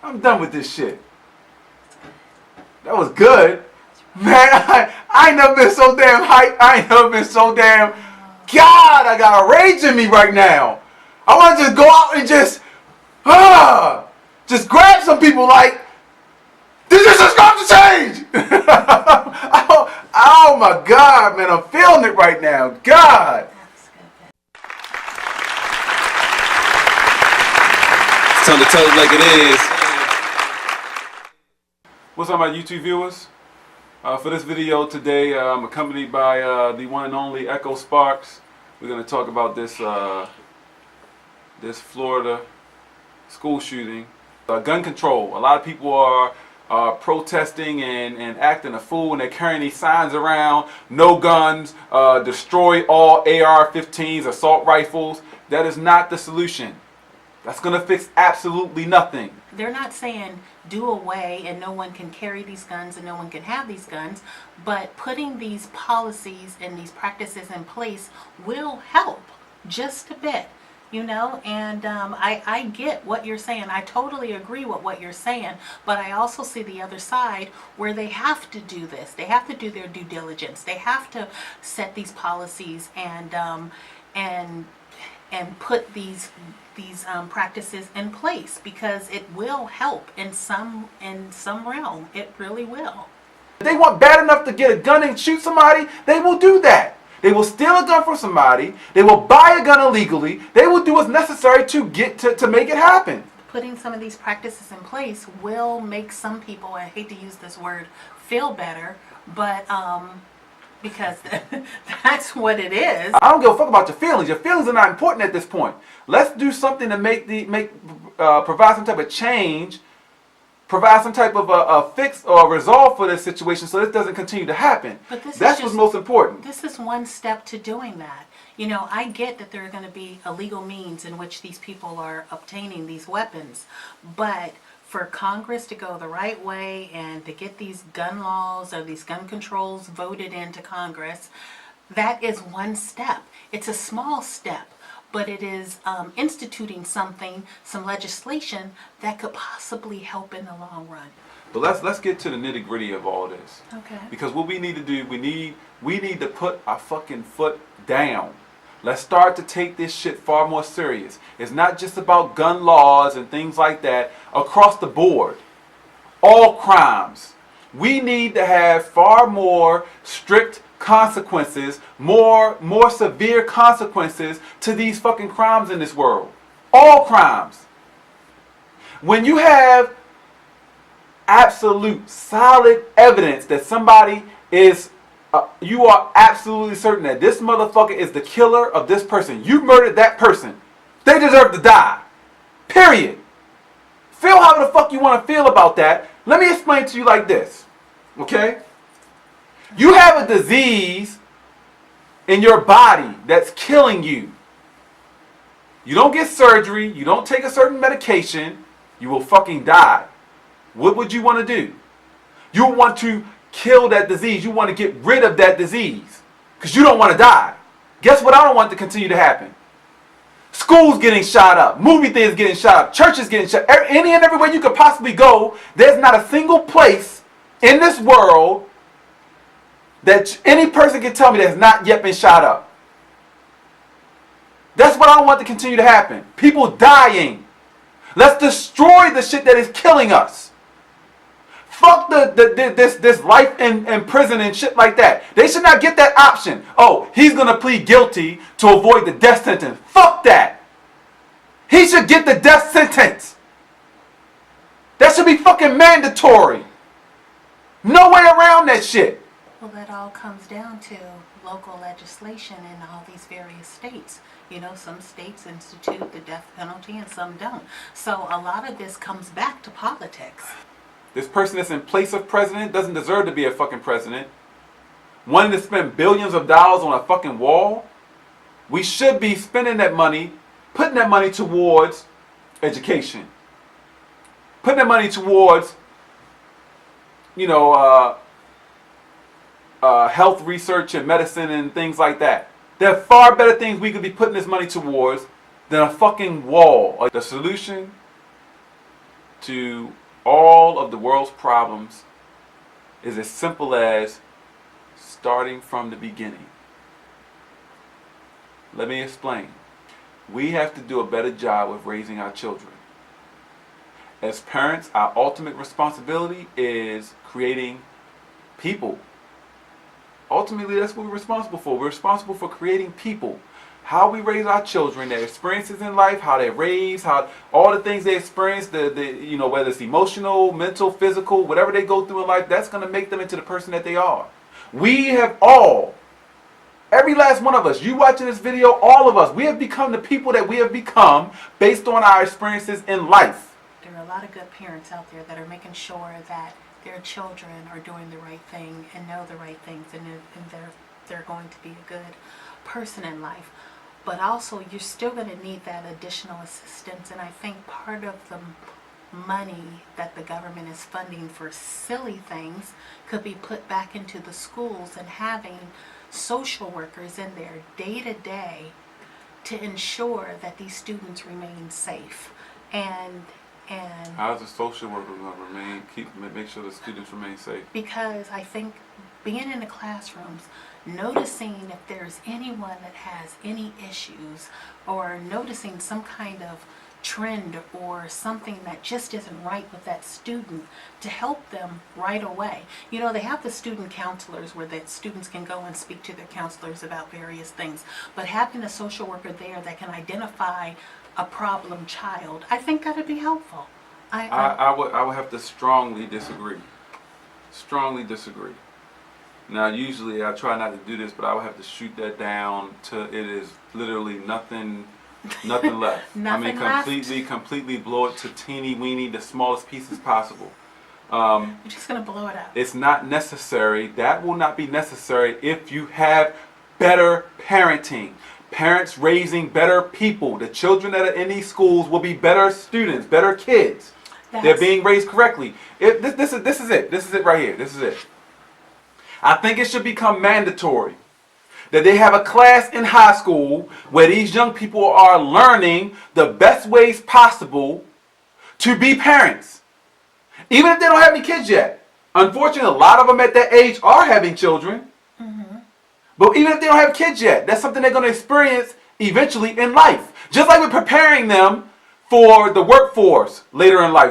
I'm done with this shit. That was good. Man, I ain't never been so damn hyped. I ain't never been so damn... God, I got a rage in me right now. I want to just go out and just grab some people like, this is just going to change. oh my God, man, I'm feeling it right now. God. It's time to tell it like it is. What's up, my YouTube viewers? For this video today, I'm accompanied by the one and only Echo Sparks. We're going to talk about this this Florida school shooting. Gun control. A lot of people are protesting and acting a fool, and they're carrying these signs around. No guns, destroy all AR-15s, assault rifles. That is not the solution. That's going to fix absolutely nothing. They're not saying do away and no one can carry these guns and no one can have these guns, but putting these policies and these practices in place will help just a bit, you know. And I get what you're saying. I totally agree with what you're saying, but I also see the other side where they have to do this. They have to do their due diligence. They have to set these policies and put these practices in place, because it will help in some realm. It really will. If they want bad enough to get a gun and shoot somebody, they will do that. They will steal a gun from somebody. They will buy a gun illegally. They will do what's necessary to get to make it happen. Putting some of these practices in place will make some people, I hate to use this word, feel better, but because that's what it is. I don't give a fuck about your feelings. Your feelings are not important at this point. Let's do something to provide some type of change, provide some type of a fix or a resolve for this situation, so this doesn't continue to happen. But that's what's most important. This is one step to doing that. You know, I get that there are going to be illegal means in which these people are obtaining these weapons, but for Congress to go the right way and to get these gun laws or these gun controls voted into Congress, that is one step. It's a small step, but it is instituting some legislation that could possibly help in the long run. But let's get to the nitty gritty of all this. Okay. Because what we need to do, we need to put our fucking foot down. Let's start to take this shit far more serious. It's not just about gun laws and things like that. Across the board, all crimes. We need to have far more strict consequences, more severe consequences to these fucking crimes in this world. All crimes. When you have absolute solid evidence that somebody is you are absolutely certain that this motherfucker is the killer of this person. You murdered that person. They deserve to die. Period. Feel how the fuck you want to feel about that. Let me explain to you like this. Okay? You have a disease in your body that's killing you. You don't get surgery. You don't take a certain medication. You will fucking die. What would you want to do? You want to kill that disease. You want to get rid of that disease because you don't want to die. Guess what I don't want to continue to happen? Schools getting shot up, movie theaters getting shot up, churches getting shot up, any and everywhere you could possibly go. There's not a single place in this world that any person can tell me that has not yet been shot up. That's what I don't want to continue to happen. People dying. Let's destroy the shit that is killing us. Fuck this life in prison and shit like that. They should not get that option. Oh, he's going to plead guilty to avoid the death sentence. Fuck that. He should get the death sentence. That should be fucking mandatory. No way around that shit. Well, that all comes down to local legislation in all these various states. You know, some states institute the death penalty and some don't. So a lot of this comes back to politics. This person that's in place of president doesn't deserve to be a fucking president. Wanting to spend billions of dollars on a fucking wall? We should be spending that money, putting that money towards education. Putting that money towards, you know, health research and medicine and things like that. There are far better things we could be putting this money towards than a fucking wall. The solution to all of the world's problems is as simple as starting from the beginning. Let me explain. We have to do a better job with raising our children. As parents, our ultimate responsibility is creating people. Ultimately, that's what we're responsible for. We're responsible for creating people. How we raise our children, their experiences in life, how they're raised, how all the things they experience, whether it's emotional, mental, physical, whatever they go through in life, that's going to make them into the person that they are. We have all, every last one of us, you watching this video, all of us, we have become the people that we have become based on our experiences in life. There are a lot of good parents out there that are making sure that their children are doing the right thing and know the right things, and they're going to be a good person in life. But also, you're still going to need that additional assistance, and I think part of the money that the government is funding for silly things could be put back into the schools and having social workers in there day to day to ensure that these students remain safe. And how's a social worker going to make sure the students remain safe? Because I think being in the classrooms, noticing if there's anyone that has any issues, or noticing some kind of trend or something that just isn't right with that student, to help them right away. You know, they have the student counselors where the students can go and speak to their counselors about various things, but having a social worker there that can identify a problem child, I think that would be helpful. I would have to strongly disagree. Strongly disagree. Now, usually I try not to do this, but I would have to shoot that down till it is literally nothing left. Nothing completely blow it to teeny weeny, the smallest pieces possible. You're just gonna blow it up. It's not necessary. That will not be necessary if you have better parenting. Parents raising better people. The children that are in these schools will be better students, better kids. They're being raised correctly. This is it. This is it right here. This is it. I think it should become mandatory that they have a class in high school where these young people are learning the best ways possible to be parents. Even if they don't have any kids yet. Unfortunately, a lot of them at that age are having children. But even if they don't have kids yet, that's something they're going to experience eventually in life. Just like we're preparing them for the workforce later in life.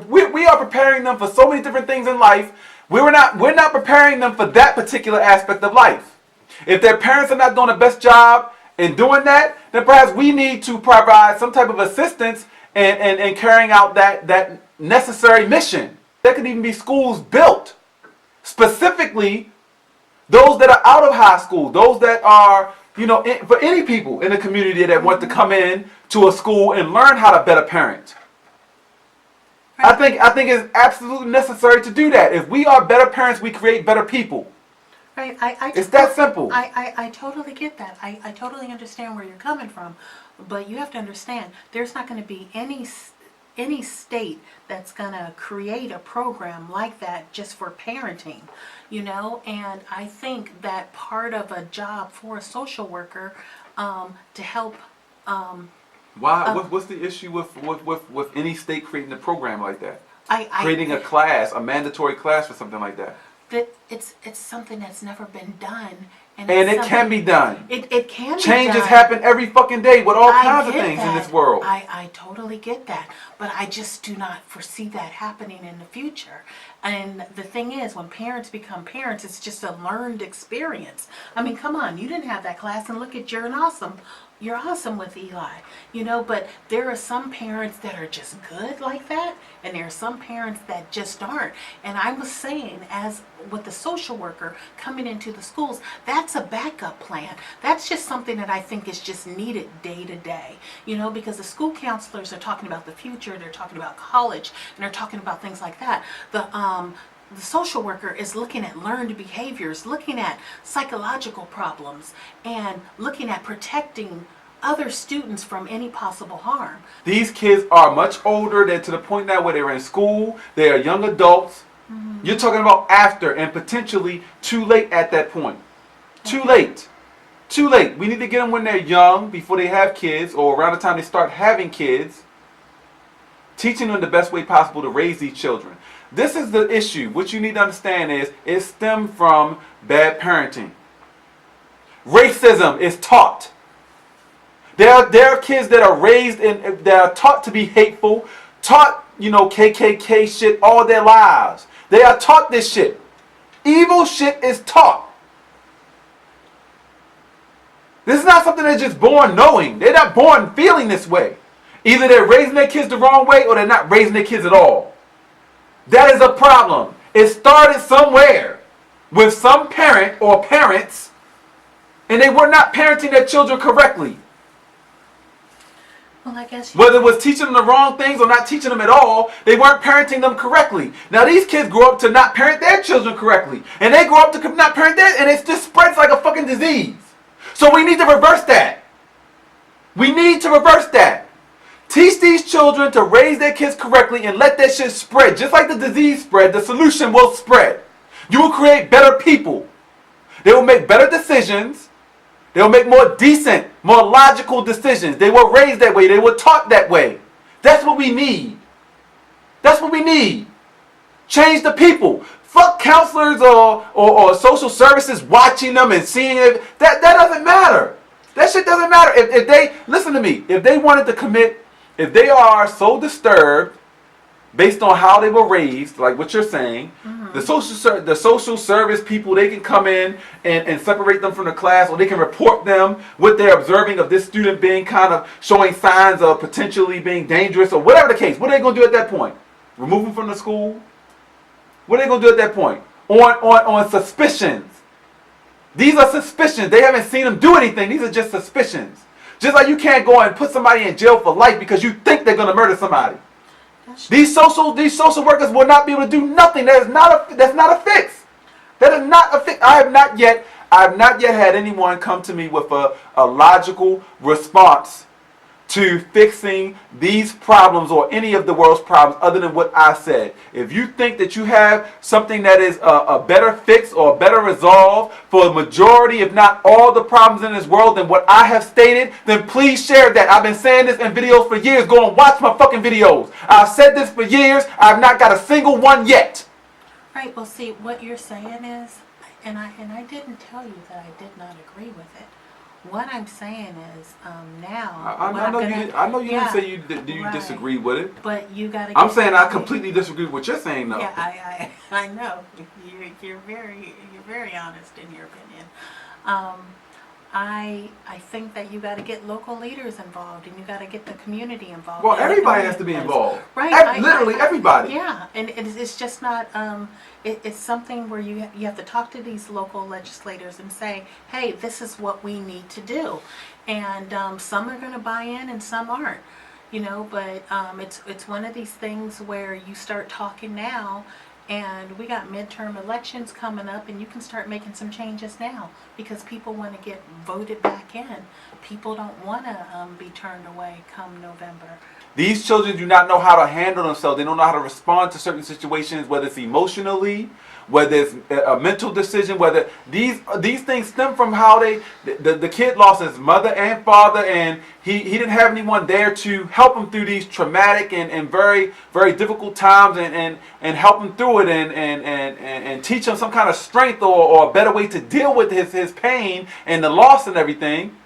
We are preparing them for so many different things in life. We're not preparing them for that particular aspect of life. If their parents are not doing the best job in doing that, then perhaps we need to provide some type of assistance in carrying out that necessary mission. There could even be schools built specifically those that are out of high school, those that are, for any people in the community that want to come in to a school and learn how to better parent. Right. I think it's absolutely necessary to do that. If we are better parents, we create better people. Right. It's that simple. I totally get that. I totally understand where you're coming from. But you have to understand, there's not going to be any state that's going to create a program like that just for parenting, and I think that part of a job for a social worker to help. Why? What's the issue with any state creating a program like that? Creating a class, a mandatory class for something like that. That it's something that's never been done. And it can be done. It can be done. Changes happen every fucking day with all kinds of things in this world. I totally get that. But I just do not foresee that happening in the future. And the thing is, when parents become parents, it's just a learned experience. I mean, come on, you didn't have that class, and look at you're awesome with Eli. But there are some parents that are just good like that, and there are some parents that just aren't. And I was saying, as with the social worker coming into the schools, that's a backup plan. That's just something that I think is just needed day to day, because the school counselors are talking about the future, they're talking about college, and they're talking about things like that. The social worker is looking at learned behaviors, looking at psychological problems, and looking at protecting other students from any possible harm. These kids are much older. They're to the point now where they're in school. They are young adults. Mm-hmm. You're talking about after and potentially too late at that point. Okay. Too late. We need to get them when they're young, before they have kids, or around the time they start having kids. teaching them the best way possible to raise these children. This is the issue. What you need to understand is it stems from bad parenting. Racism is taught. There are kids that are raised that are taught to be hateful, taught, KKK shit all their lives. They are taught this shit. Evil shit is taught. This is not something they're just born knowing. They're not born feeling this way. Either they're raising their kids the wrong way or they're not raising their kids at all. That is a problem. It started somewhere with some parent or parents, and they were not parenting their children correctly. Well, I guess whether it was teaching them the wrong things or not teaching them at all, they weren't parenting them correctly. Now these kids grow up to not parent their children correctly, and they grow up to not parent theirs, and it just spreads like a fucking disease. So we need to reverse that. We need to reverse that. Teach these children to raise their kids correctly and let that shit spread. Just like the disease spread, the solution will spread. You will create better people. They will make better decisions. They will make more decent, more logical decisions. They were raised that way. They were taught that way. That's what we need. That's what we need. Change the people. Fuck counselors or social services watching them and seeing it. That doesn't matter. That shit doesn't matter. If they, listen to me, if they wanted to commit, if they are so disturbed based on how they were raised, like what you're saying, the social service people, they can come in and separate them from the class, or they can report them what they're observing of this student being kind of showing signs of potentially being dangerous or whatever the case. What are they going to do at that point? Remove them from the school? What are they going to do at that point? On suspicions. These are suspicions. They haven't seen them do anything. These are just suspicions. Just like you can't go and put somebody in jail for life because you think they're going to murder somebody. These social workers will not be able to do nothing. That's not a fix. That is not a fix. I have not yet had anyone come to me with a logical response to fixing these problems or any of the world's problems other than what I said. If you think that you have something that is a better fix or a better resolve for a majority, if not all the problems in this world than what I have stated, then please share that. I've been saying this in videos for years. Go and watch my fucking videos. I've said this for years. I've not got a single one yet. Right, well see, what you're saying is, and I didn't tell you that I did not agree with it. What I'm saying is, now... I know you didn't say you right. disagree with it. But you got to... I'm saying I completely disagree with what you're saying, though. Yeah, I know. You're very honest in your opinion. I think that you got to get local leaders involved, and you got to get the community involved. Well, everybody has to be involved. Right. Literally everybody. Yeah, and it's just not... It's something where you have to talk to these local legislators and say, hey, this is what we need to do. And some are going to buy in and some aren't. But it's one of these things where you start talking now, and we got midterm elections coming up, and you can start making some changes now because people want to get voted back in. People don't want to be turned away come November. These children do not know how to handle themselves. They don't know how to respond to certain situations, whether it's emotionally, whether it's a mental decision, whether these things stem from how the kid lost his mother and father, and he didn't have anyone there to help him through these traumatic and very, very difficult times and help him through it and teach him some kind of strength or a better way to deal with his pain and the loss and everything.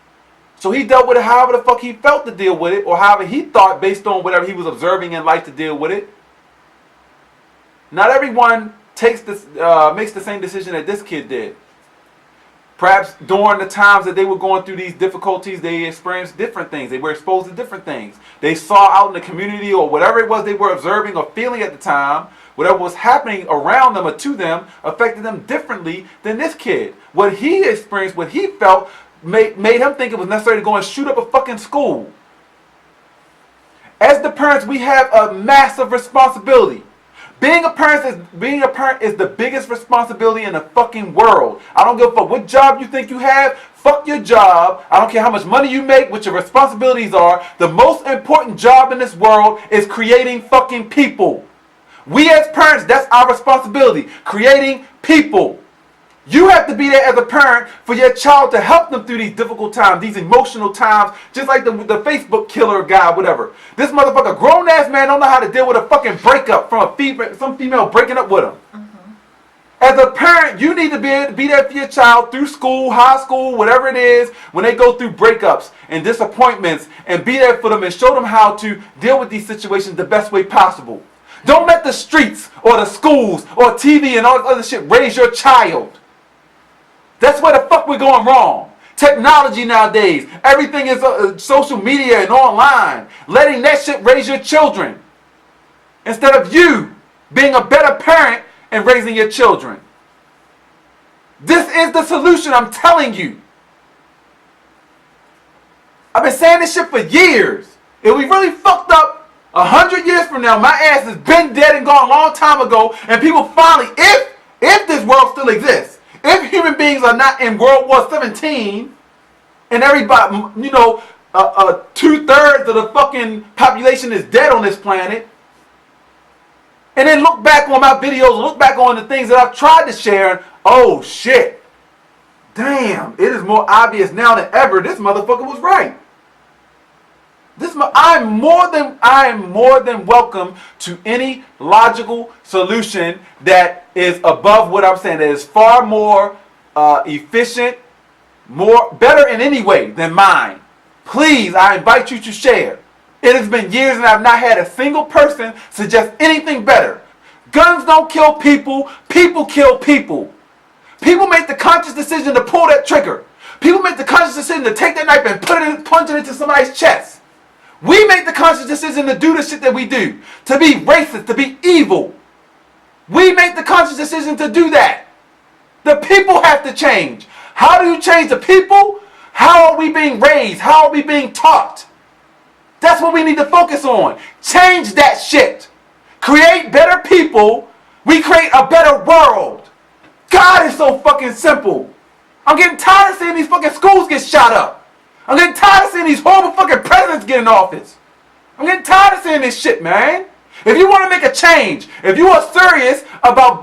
So he dealt with it however the fuck he felt to deal with it, or however he thought based on whatever he was observing in life to deal with it. Not everyone makes the same decision that this kid did. Perhaps during the times that they were going through these difficulties, they experienced different things. They were exposed to different things. They saw out in the community or whatever it was they were observing or feeling at the time, whatever was happening around them or to them affected them differently than this kid. What he experienced, what he felt, made him think it was necessary to go and shoot up a fucking school. As the parents, we have a massive responsibility. Being a parent is the biggest responsibility in the fucking world. I don't give a fuck what job you think you have. Fuck your job. I don't care how much money you make, what your responsibilities are. The most important job in this world is creating fucking people. We as parents, that's our responsibility. Creating people. You have to be there as a parent for your child to help them through these difficult times, these emotional times, just like the Facebook killer guy, whatever. This motherfucker, grown-ass man, don't know how to deal with a fucking breakup from some female breaking up with him. As a parent, you need to be able to be there for your child through school, high school, whatever it is, when they go through breakups and disappointments, and be there for them and show them how to deal with these situations the best way possible. Don't let the streets or the schools or TV and all this other shit raise your child. That's where the fuck we're going wrong. Technology nowadays, everything is social media and online. Letting that shit raise your children. Instead of you being a better parent and raising your children. This is the solution, I'm telling you. I've been saying this shit for years. If we really fucked up 100 years from now, my ass has been dead and gone a long time ago, and people finally, if this world still exists, if human beings are not in World War 17, and everybody, 2/3 of the fucking population is dead on this planet, and then look back on my videos, look back on the things that I've tried to share, and oh shit, damn, it is more obvious now than ever, this motherfucker was right. I am more than welcome to any logical solution that is above what I'm saying, that is far more efficient, better in any way than mine. Please, I invite you to share. It has been years and I've not had a single person suggest anything better. Guns don't kill people, people kill people. People make the conscious decision to pull that trigger. People make the conscious decision to take that knife and plunge it into somebody's chest. We make the conscious decision to do the shit that we do. To be racist, to be evil. We make the conscious decision to do that. The people have to change. How do you change the people? How are we being raised? How are we being taught? That's what we need to focus on. Change that shit. Create better people. We create a better world. God is so fucking simple. I'm getting tired of seeing these fucking schools get shot up. I'm getting tired of seeing these horrible fucking presidents get in office. I'm getting tired of seeing this shit, man. If you want to make a change, if you are serious about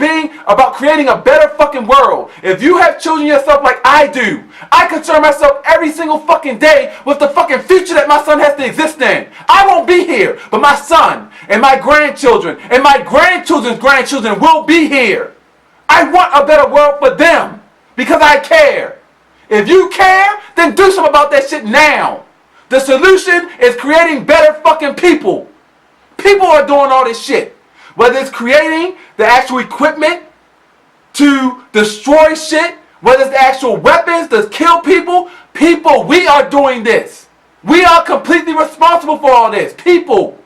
creating a better fucking world, if you have children yourself like I do, I concern myself every single fucking day with the fucking future that my son has to exist in. I won't be here, but my son and my grandchildren and my grandchildren's grandchildren will be here. I want a better world for them because I care. If you care, then do something about that shit now. The solution is creating better fucking people. People are doing all this shit. Whether it's creating the actual equipment to destroy shit, whether it's the actual weapons to kill people, we are doing this. We are completely responsible for all this. People.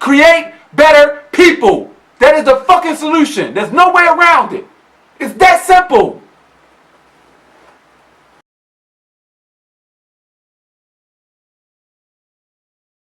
Create better people. That is the fucking solution. There's no way around it. It's that simple.